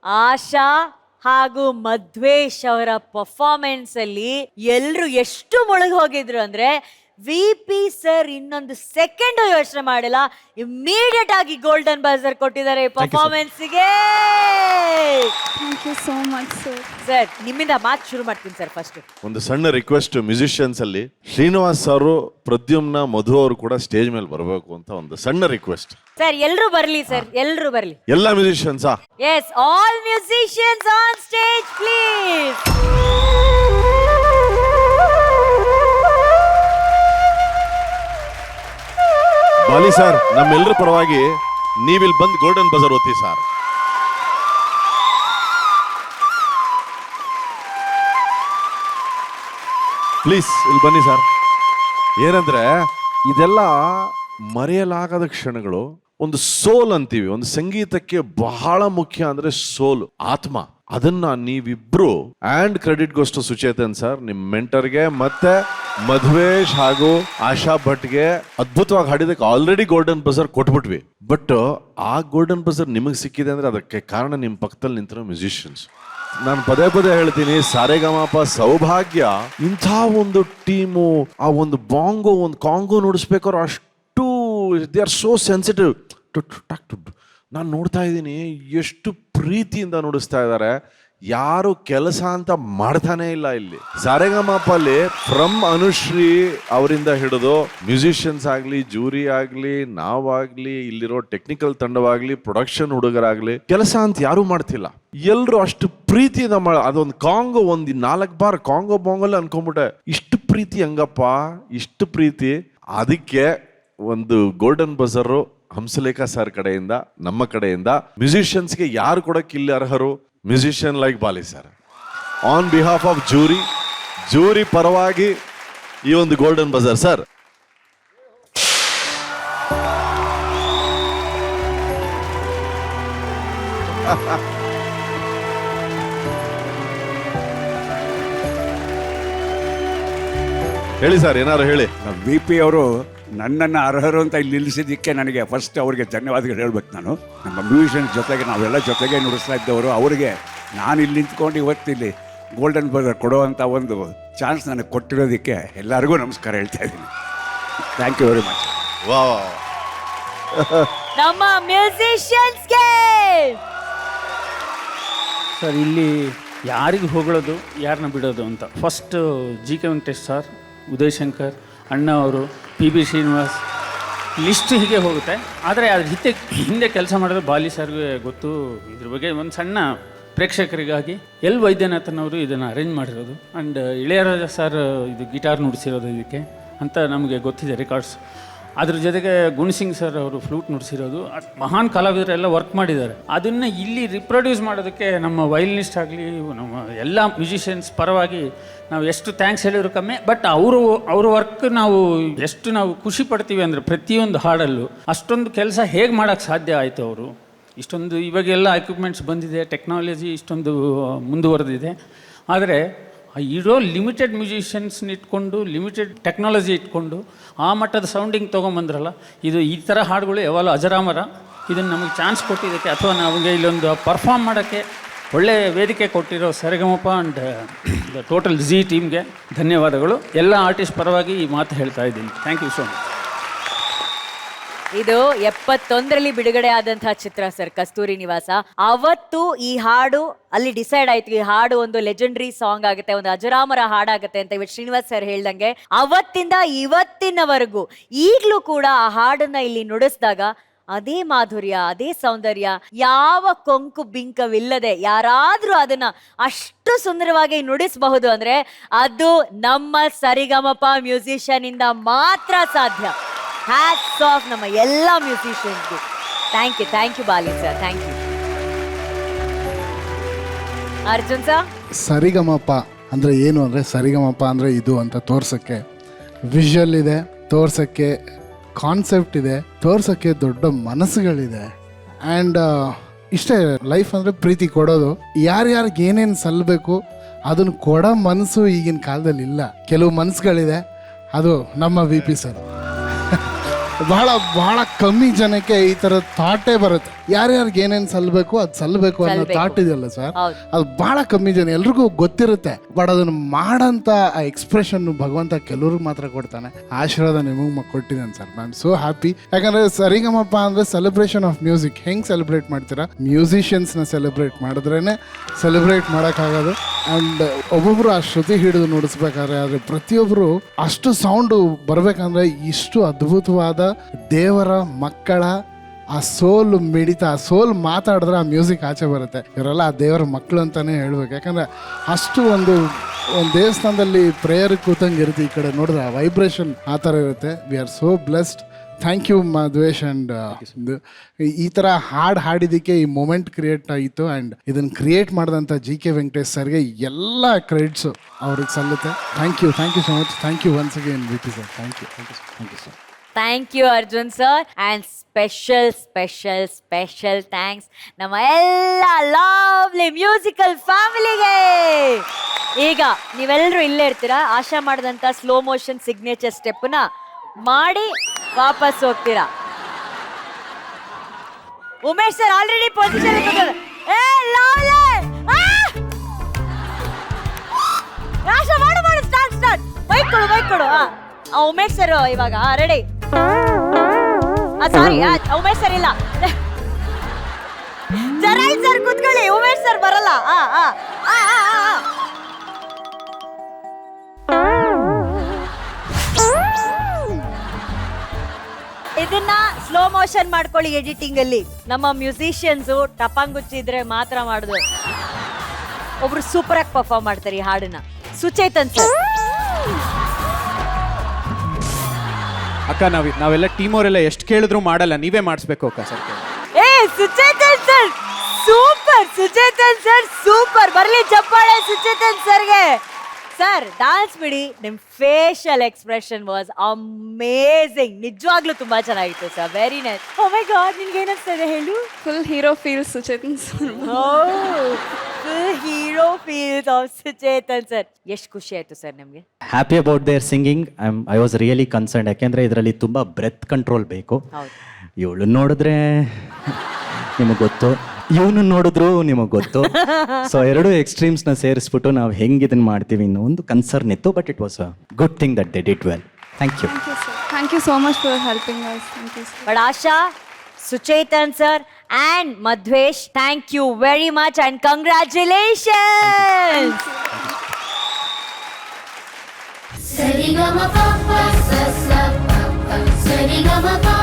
ಆಶಾ ಹಾಗೂ ಮಧ್ವೇಶ್ ಅವರ ಪರ್ಫಾರ್ಮೆನ್ಸ್ ಅಲ್ಲಿ ಎಲ್ರು ಎಷ್ಟು ಮುಳುಗಿ ಹೋಗಿದ್ರು ಅಂದ್ರೆ ವಿ.ಪಿ. ಸರ್ ಇನ್ನೊಂದು ಸೆಕೆಂಡ್ ಯೋಚನೆ ಮಾಡಿಲ್ಲ, ಇಮಿಡಿಯೇಟ್ ಆಗಿ ಗೋಲ್ಡನ್ ಬಜರ್ ಕೊಟ್ಟಿದ್ದಾರೆ ಪರ್ಫಾರ್ಮೆನ್ಸ್ಗೆ. Thank you so much sir. Sir ನಿಮ್ಮಿಂದ ಮಾತು ಶುರು ಮಾಡ್ತೀನಿ ಸರ್. ಫಸ್ಟ್ ಒಂದು ಸಣ್ಣ ರಿಕ್ವೆಸ್ಟ್ ಮ್ಯೂಸಿಷಿಯನ್ಸ್ ಅಲ್ಲಿ, ಶ್ರೀನಿವಾಸ್ ಅವರು, ಪ್ರದ್ಯುಮ್ನ, ಮಧು ಅವರು ಕೂಡ ಸ್ಟೇಜ್ ಮೇಲೆ ಬರಬೇಕು ಅಂತ ಒಂದು ಸಣ್ಣ ರಿಕ್ವೆಸ್ಟ್. ಸರ್ ಎಲ್ರು ಬರ್ಲಿ ಸರ್, ಎಲ್ರು ಬರ್ಲಿ. ಎಲ್ಲ ಮ್ಯೂಸಿಷಿಯನ್ಸಾ? Yes, all musicians on stage please. Bali sir, ನಮ್ಮೆಲ್ಲರ ಪರವಾಗಿ ನೀವಿಲ್ಲಿ ಬಂದು ಗೋಲ್ಡನ್ ಬಜರ್ ಓದ್ತಿ ಸರ್. ಪ್ಲೀಸ್ ಇಲ್ಲಿ ಬನ್ನಿ ಸರ್. ಏನಂದ್ರೆ ಇದೆಲ್ಲ ಮರೆಯಲಾಗದ ಕ್ಷಣಗಳು. ಒಂದು ಸೋಲ್ ಅಂತೀವಿ, ಒಂದು ಸಂಗೀತಕ್ಕೆ ಬಹಳ ಮುಖ್ಯ ಅಂದ್ರೆ ಸೋಲ್, ಆತ್ಮ. ಅದನ್ನ ನೀವಿಬ್ರು and credit goes to Suchetan sir, ನಿಮ್ ಮೆಂಟರ್ಗೆ ಮತ್ತೆ ಮಧ್ವೇಶ್ ಹಾಗೂ ಆಶಾ ಭಟ್ಗೆ ಅದ್ಭುತವಾಗಿ ಹಾಡಿದಕ್ಕೆ ಆಲ್ರೆಡಿ ಗೋಲ್ಡನ್ ಬಜರ್ ಕೊಟ್ಬಿಟ್ವಿ. ಬಟ್ ಆ ಗೋಲ್ಡನ್ ಬಜರ್ ನಿಮಗೆ ಸಿಕ್ಕಿದೆ ಅಂದ್ರೆ ಅದಕ್ಕೆ ಕಾರಣ ನಿಮ್ ಪಕ್ಕದಲ್ಲಿ ನಿಂತಿರೋ ಮ್ಯೂಸಿಷಿಯನ್ಸ್. ನಾನು ಪದೇ ಪದೇ ಹೇಳ್ತೀನಿ, ಸಾರೆಗಮಪ ಸೌಭಾಗ್ಯ ಇಂಥ ಒಂದು ಟೀಮು, ಆ ಒಂದು ಬಾಂಗೋ ಒಂದು ಕಾಂಗೋ ನುಡಿಸ್ಬೇಕಾದ್ರೆ ಅಷ್ಟು ದೇ ಆರ್ ಸೋ ಸೆನ್ಸಿಟಿವ್. ನಾನು ನೋಡ್ತಾ ಇದ್ದೀನಿ ಎಷ್ಟು ಪ್ರೀತಿಯಿಂದ ನುಡಿಸ್ತಾ ಇದ್ದಾರೆ. ಯಾರು ಕೆಲಸ ಅಂತ ಮಾಡ್ತಾನೆ ಇಲ್ಲ ಇಲ್ಲಿ. ಸಾರೆಗಮಪಲ್ಲಿ ಫ್ರಮ್ ಅನುಶ್ರೀ ಅವರಿಂದ ಹಿಡಿದು ಮ್ಯೂಸಿಷಿಯನ್ಸ್ ಆಗ್ಲಿ, ಜೂರಿ ಆಗ್ಲಿ, ನಾವಾಗ್ಲಿ, ಇಲ್ಲಿರೋ ಟೆಕ್ನಿಕಲ್ ತಂಡವಾಗ್ಲಿ, ಪ್ರೊಡಕ್ಷನ್ ಹುಡುಗರಾಗ್ಲಿ, ಕೆಲಸ ಅಂತ ಯಾರು ಮಾಡ್ತಿಲ್ಲ. ಎಲ್ರು ಅಷ್ಟು ಪ್ರೀತಿಯಿಂದ ಅದೊಂದು ಕಾಂಗೋ, ಒಂದು 4 ಬಾರ್ ಕಾಂಗೋ ಬಾಂಗಲ್ಲಿ ಅನ್ಕೊಂಡ್ಬಿಟ್ಟೆ. ಇಷ್ಟು ಪ್ರೀತಿ ಹಂಗಪ್ಪ, ಇಷ್ಟು ಪ್ರೀತಿ. ಅದಕ್ಕೆ ಒಂದು ಗೋಲ್ಡನ್ ಬಜರ್ ಹಂಸಲೇಖ ಸರ್ ಕಡೆಯಿಂದ, ನಮ್ಮ ಕಡೆಯಿಂದ ಮ್ಯೂಸಿಷಿಯನ್ಸ್ಗೆ ಯಾರು ಕೊಡಕ್ಕೆ ಇಲ್ಲಿ ಅರ್ಹರು? Musician like Bali sir. On behalf of jury ಪರವಾಗಿ ಈ ಒಂದು ಗೋಲ್ಡನ್ ಬಜರ್ ಸರ್. ಹೇಳಿ ಸರ್, ಏನಾರು ಹೇಳಿ. ವಿ.ಪಿ. ಅವರು ನನ್ನನ್ನು ಅರ್ಹರು ಅಂತ ಇಲ್ಲಿ ನಿಲ್ಲಿಸಿದ್ದಕ್ಕೆ ನನಗೆ ಫಸ್ಟ್ ಅವರಿಗೆ ಧನ್ಯವಾದಗಳು ಹೇಳ್ಬೇಕು. ನಾನು ನಮ್ಮ ಮ್ಯೂಸಿಷಿಯನ್ಸ್ ಜೊತೆಗೆ ನಾವೆಲ್ಲ ಜೊತೆಗೆ ನುಡಿಸ್ತಾ ಇದ್ದವರು, ಅವರಿಗೆ ನಾನು ಇಲ್ಲಿ ನಿಂತ್ಕೊಂಡು ಇವತ್ತಿಲ್ಲಿ ಗೋಲ್ಡನ್ ಬಜರ್ ಕೊಡುವಂಥ ಒಂದು ಚಾನ್ಸ್ ನನಗೆ ಕೊಟ್ಟಿರೋದಕ್ಕೆ ಎಲ್ಲರಿಗೂ ನಮಸ್ಕಾರ ಹೇಳ್ತಾ ಇದ್ದೀನಿ. Thank you very much. ವಾ, ನಮ್ಮ ಮ್ಯೂಸಿಷಿಯನ್ಸ್ಗೆ ಸರ್, ಇಲ್ಲಿ ಯಾರಿಗೆ ಹೊಗಳೋದು, ಯಾರನ್ನ ಬಿಡೋದು ಅಂತ first GK. Venkatesh sir, Uday Shankar ಅಣ್ಣ ಅವರು, ಪಿ.ಬಿ. ಶ್ರೀನಿವಾಸ್, ಲಿಸ್ಟ್ ಹೀಗೆ ಹೋಗುತ್ತೆ. ಆದರೆ ಅದ್ರ ಹಿಂದೆ ಕೆಲಸ ಮಾಡೋದು ಬಾಲಿ ಸರ್ಗೆ ಗೊತ್ತು. ಇದ್ರ ಬಗ್ಗೆ ಒಂದು ಸಣ್ಣ ಪ್ರೇಕ್ಷಕರಿಗಾಗಿ ಎಲ್ ವೈದ್ಯನಾಥನ್ ಅವರು ಇದನ್ನು ಅರೇಂಜ್ ಮಾಡಿರೋದು. ಆ್ಯಂಡ್ ಇಳೆಯರಾಜ ಸರ್ ಇದು ಗಿಟಾರ್ ನುಡಿಸಿರೋದು ಇದಕ್ಕೆ ಅಂತ ನಮಗೆ ಗೊತ್ತಿದೆ ರೆಕಾರ್ಡ್ಸ್. ಅದ್ರ ಜೊತೆಗೆ ಗುಣಸಿಂಗ್ ಸರ್ ಅವರು ಫ್ಲೂಟ್ ನುಡಿಸಿರೋದು. ಮಹಾನ್ ಕಲಾವಿದರೆಲ್ಲ ವರ್ಕ್ ಮಾಡಿದ್ದಾರೆ. ಅದನ್ನು ಇಲ್ಲಿ ರಿಪ್ರೊಡ್ಯೂಸ್ ಮಾಡೋದಕ್ಕೆ ನಮ್ಮ ವಯಲಿನಿಸ್ಟ್ ಆಗಲಿ, ನಮ್ಮ ಎಲ್ಲ ಮ್ಯೂಸಿಷಿಯನ್ಸ್ ಪರವಾಗಿ ನಾವು ಎಷ್ಟು ಥ್ಯಾಂಕ್ಸ್ ಹೇಳಿದ್ರು ಕಮ್ಮಿ. ಬಟ್ ಅವ್ರ ವರ್ಕ್ ನಾವು ಎಷ್ಟು ನಾವು ಖುಷಿ ಪಡ್ತೀವಿ ಅಂದರೆ ಪ್ರತಿಯೊಂದು ಹಾಡಲ್ಲೂ ಅಷ್ಟೊಂದು ಕೆಲಸ ಹೇಗೆ ಮಾಡೋಕ್ಕೆ ಸಾಧ್ಯ ಆಯಿತು. ಅವರು ಇಷ್ಟೊಂದು ಇವಾಗೆಲ್ಲ ಎಕ್ವಿಪ್ಮೆಂಟ್ಸ್ ಬಂದಿದೆ, ಟೆಕ್ನಾಲಜಿ ಇಷ್ಟೊಂದು ಮುಂದುವರೆದಿದೆ. ಆದರೆ ಇರೋ ಲಿಮಿಟೆಡ್ ಮ್ಯೂಸಿಷಿಯನ್ಸ್ನ ಇಟ್ಕೊಂಡು, ಲಿಮಿಟೆಡ್ ಟೆಕ್ನಾಲಜಿ ಇಟ್ಕೊಂಡು ಆ ಮಟ್ಟದ ಸೌಂಡಿಂಗ್ ತೊಗೊಂಬಂದ್ರಲ್ಲ, ಇದು ಈ ಥರ ಹಾಡುಗಳು ಯಾವಾಗಲೂ ಅಜರಾಮರ. ಇದನ್ನು ನಮಗೆ ಚಾನ್ಸ್ ಕೊಟ್ಟಿದ್ದಕ್ಕೆ, ಅಥವಾ ನಮಗೆ ಇಲ್ಲೊಂದು ಪರ್ಫಾರ್ಮ್ ಮಾಡೋಕ್ಕೆ ಒಳ್ಳೆಯ ವೇದಿಕೆ ಕೊಟ್ಟಿರೋ Sarigamapa and the total Zee ಟೀಮ್ಗೆ ಧನ್ಯವಾದಗಳು. ಎಲ್ಲ ಆರ್ಟಿಸ್ಟ್ ಪರವಾಗಿ ಈ ಮಾತು ಹೇಳ್ತಾ ಇದ್ದೀನಿ. Thank you so much. ಇದು 71ರಲ್ಲಿ ಬಿಡುಗಡೆ ಆದಂತಹ ಚಿತ್ರ ಸರ್, ಕಸ್ತೂರಿ ನಿವಾಸ. ಅವತ್ತು ಈ ಹಾಡು ಅಲ್ಲಿ ಡಿಸೈಡ್ ಆಯ್ತು, ಈ ಹಾಡು ಒಂದು ಲೆಜೆಂಡರಿ ಸಾಂಗ್ ಆಗುತ್ತೆ, ಒಂದು ಅಜರಾಮರ ಹಾಡಾಗುತ್ತೆ ಅಂತ ಇವತ್ತು ಶ್ರೀನಿವಾಸ್ ಸರ್ ಹೇಳ್ದಂಗೆ. ಅವತ್ತಿಂದ ಇವತ್ತಿನವರೆಗೂ ಈಗಲೂ ಕೂಡ ಆ ಹಾಡನ್ನ ಇಲ್ಲಿ ನುಡಿಸಿದಾಗ ಅದೇ ಮಾಧುರ್ಯ, ಅದೇ ಸೌಂದರ್ಯ, ಯಾವ ಕೊಂಕು ಬಿಂಕವಿಲ್ಲದೆ ಯಾರಾದ್ರೂ ಅದನ್ನ ಅಷ್ಟು ಸುಂದರವಾಗಿ ನುಡಿಸಬಹುದು ಅಂದ್ರೆ ಅದು ನಮ್ಮ ಸರಿಗಮಪ ಮ್ಯೂಸಿಷಿಯನ್ ಇಂದ ಮಾತ್ರ ಸಾಧ್ಯ. ಹ್ಯಾಟ್ಸ್ ಆಫ್ ನಮ್ಮ ಎಲ್ಲ ಮ್ಯೂಸಿಷಿಯನ್ಸ್ಗೂ. Thank you Bali sir, thank you. Arjun sir, Sarigamapa ಅಂದರೆ ಏನು ಅಂದರೆ, ಸರಿಗಮಪ ಅಂದರೆ ಇದು ಅಂತ ತೋರ್ಸೋಕ್ಕೆ ವಿಷುವಲ್ ಇದೆ, ತೋರ್ಸೋಕ್ಕೆ ಕಾನ್ಸೆಪ್ಟ್ ಇದೆ, ತೋರ್ಸೋಕ್ಕೆ ದೊಡ್ಡ ಮನಸ್ಸುಗಳಿದೆ. ಆ್ಯಂಡ್ ಇಷ್ಟೇ ಲೈಫ್ ಅಂದರೆ ಪ್ರೀತಿ ಕೊಡೋದು. ಯಾರ್ಯಾರಿಗೆ ಏನೇನು ಸಲ್ಲಬೇಕು ಅದನ್ನು ಕೊಡೋ ಮನಸ್ಸು ಈಗಿನ ಕಾಲದಲ್ಲಿ ಇಲ್ಲ. ಕೆಲವು ಮನಸ್ಸುಗಳಿದೆ, ಅದು ನಮ್ಮ ವಿ.ಪಿ. ಸರ್. ಬಹಳ ಬಹಳ ಕಮ್ಮಿ ಜನಕ್ಕೆ ಈ ಥರ ಥಾಟೇ ಬರುತ್ತೆ. ಯಾರ್ಯಾರಿಗೆ ಏನೇನು ಸಲ್ಲಬೇಕು ಅದು ಸಲ್ಲಬೇಕು ಅನ್ನೋ ಥಾಟ್ ಇದೆಯಲ್ಲ ಸರ್, ಹೌದು. ಅದು ಬಹಳ ಕಮ್ಮಿ ಜನ, ಎಲ್ರಿಗೂ ಗೊತ್ತಿರುತ್ತೆ. ಬಟ್ ಅದನ್ನು ಮಾಡಂತ ಆ ಎಕ್ಸ್ಪ್ರೆಷನ್ ಭಗವಂತ ಕೆಲವ್ರಿಗೆ ಮಾತ್ರ ಕೊಡ್ತಾನೆ. ಆಶೀರ್ವಾದ ನಿಮಗೆ ಕೊಟ್ಟಿದ್ದಾನೆ sir. I am so happy. ಯಾಕಂದ್ರೆ ಸರಿಗಮಪ ಅಂದ್ರೆ ಸೆಲೆಬ್ರೇಷನ್ ಆಫ್ ಮ್ಯೂಸಿಕ್. ಹೆಂಗೆ ಸೆಲೆಬ್ರೇಟ್ ಮಾಡ್ತೀರಾ? ಮ್ಯೂಸಿಷಿಯನ್ಸ್ನ ಸೆಲೆಬ್ರೇಟ್ ಮಾಡಿದ್ರೇನೆ ಸೆಲೆಬ್ರೇಟ್ ಮಾಡೋಕ್ಕಾಗೋದು. ಆ್ಯಂಡ್ ಒಬ್ಬೊಬ್ರು ಆ ಶ್ರುತಿ ಹಿಡಿದು ನುಡಿಸ್ಬೇಕಾದ್ರೆ, ಆದರೆ ಪ್ರತಿಯೊಬ್ಬರು ಅಷ್ಟು ಸೌಂಡು ಬರಬೇಕಂದ್ರೆ ಇಷ್ಟು ಅದ್ಭುತವಾದ ದೇವರ ಮಕ್ಕಳ ಆ ಸೋಲ್ ಮಿಡಿತ, ಆ ಸೋಲ್ ಮಾತಾಡಿದ್ರೆ ಆ ಮ್ಯೂಸಿಕ್ ಆಚೆ ಬರುತ್ತೆ. ಇವರೆಲ್ಲ ಆ ದೇವರ ಮಕ್ಕಳು ಅಂತಾನೆ ಹೇಳ್ಬೇಕು. ಯಾಕಂದ್ರೆ ಅಷ್ಟು ಒಂದು ದೇವಸ್ಥಾನದಲ್ಲಿ ಪ್ರೇಯರ್ ಕೂತಂಗೆ ಇರುತ್ತೆ. ಈ ಕಡೆ ನೋಡಿದ್ರೆ ಆ ವೈಬ್ರೇಷನ್ ಆ ಥರ ಇರುತ್ತೆ. We are so blessed. Thank you Madhvesh. And ಈ ಥರ ಹಾಡಿದ್ದಕ್ಕೆ ಈ ಮೂಮೆಂಟ್ ಕ್ರಿಯೇಟ್ ಆಗಿತ್ತು. ಆ್ಯಂಡ್ ಇದನ್ನು ಕ್ರಿಯೇಟ್ ಮಾಡಿದಂಥ ಜಿ ಕೆ ವೆಂಕಟೇಶ್ ಸರ್ಗೆ ಎಲ್ಲ ಕ್ರೆಡಿಟ್ಸು ಅವ್ರಿಗೆ ಸಲ್ಲುತ್ತೆ. Thank you so much. Thank you once again V P sir. Thank you sir. Thank you Arjun sir. And special thanks ನಮ್ಮ ಎಲ್ಲ ಲವ್ಲಿ ಮ್ಯೂಸಿಕಲ್ ಫ್ಯಾಮಿಲಿಗೆ. ಈಗ ನೀವೆಲ್ಲರೂ ಇಲ್ಲೇ ಇರ್ತೀರಾ, ಆಶಾ ಮಾಡಿದಂಥ ಸ್ಲೋ ಮೋಷನ್ ಸಿಗ್ನೇಚರ್ ಸ್ಟೆಪ್ನ ಮಾಡಿ ವಾಪಸ್ ಹೋಗ್ತೀರಾ. ಉಮೇಶ್ ಸರ್ ಆಲ್ರೆಡಿ ಪೊಸಿಷನ್ ಆಶಾ ಮಾಡು ಸ್ಟಾರ್ಟ್ ಬೈಕ್ ಕೊಡು. ಉಮೇಶ್ ಸರ್ ಇವಾಗ ರೆಡಿ. ಸಾರಿ, ಉಮೇಶ್ ಸರ್ ಇಲ್ಲ, ಜರಾಯ್ ಸರ್ ಕೂತ್ಕೊಳ್ಳಿ. ಉಮೇಶ್ ಸರ್ ಬರಲ್ಲ. ಇದನ್ನ ಸ್ಲೋ ಮೋಷನ್ ಮಾಡ್ಕೊಳ್ಳಿ ಎಡಿಟಿಂಗ್ ಅಲ್ಲಿ. ನಮ್ಮ ಮ್ಯೂಸಿಷಿಯನ್ಸ್ ಟಪಾಂಗುಚ್ಚಿದ್ರೆ ಮಾತ್ರ ಮಾಡುದು. ಒಬ್ರು ಸೂಪರ್ ಆಗಿ ಪರ್ಫಾರ್ಮ್ ಮಾಡ್ತಾರೆ ಈ ಹಾಡನ್ನ, ಸುಚೇತನ್ ಸರ್. ಅಕ್ಕ ನಾವೆಲ್ಲ ಟೀಮ್ ಅವರೆಲ್ಲ ಎಷ್ಟು ಕೇಳಿದ್ರು ಮಾಡಲ್ಲ, ನೀವೇ ಮಾಡಿಸ್ಬೇಕು ಅಕ್ಕ ಸರ್. Suchetan sir super. ಬರ್ಲಿ ಚಪ್ಪಾಳೆ ಸುಚೇತನ್ ಸರ್ಗೆ. ಸರ್ ಡಾನ್ಸ್ ಬಿಡಿ, ನಿಮ್ ಫೇಶಿಯಲ್ ಎಕ್ಸ್ಪ್ರೆಷನ್ ವಾಸ್ ಅಮೇಜಿಂಗ್. ನಿಜವಾಗ್ಲೂ ತುಂಬಾ ಚೆನ್ನಾಗಿತ್ತು sir. Very nice. Oh my god, ನಿನ್ಗೆ ಏನಿಸ್ತದೆ ಹೇಳು? Full hero feel Suchetan sir. Hero feels of Suchetan sir. ಎಷ್ಟು ಖುಷಿ ಆಯ್ತು ಸರ್ ನಿಮ್ಗೆ? Happy about their singing. I was really concerned. ಯಾಕೆಂದರೆ ಇದರಲ್ಲಿ ತುಂಬ ಬ್ರೆತ್ ಕಂಟ್ರೋಲ್ ಬೇಕು. ಇವಳು ನೋಡಿದ್ರೆ ನಿಮಗೆ ಗೊತ್ತು, ಇವನು ನೋಡಿದ್ರು ನಿಮಗೆ ಗೊತ್ತು. ಸೊ ಎರಡು ಎಕ್ಸ್ಟ್ರೀಮ್ಸ್ನ ಸೇರಿಸ್ಬಿಟ್ಟು ನಾವು ಹೆಂಗೆ ಇದನ್ನು ಮಾಡ್ತೀವಿ ಅನ್ನೋ ಒಂದು ಕನ್ಸರ್ನ್ ಇತ್ತು. But it was a good thing that they did well. Thank you. Thank you so much for helping us. Thank you, sir. But Asha, Suchetan sir and Madhvesh, thank you very much and congratulations. Sarigama papa sa sa pa pa sarigama pa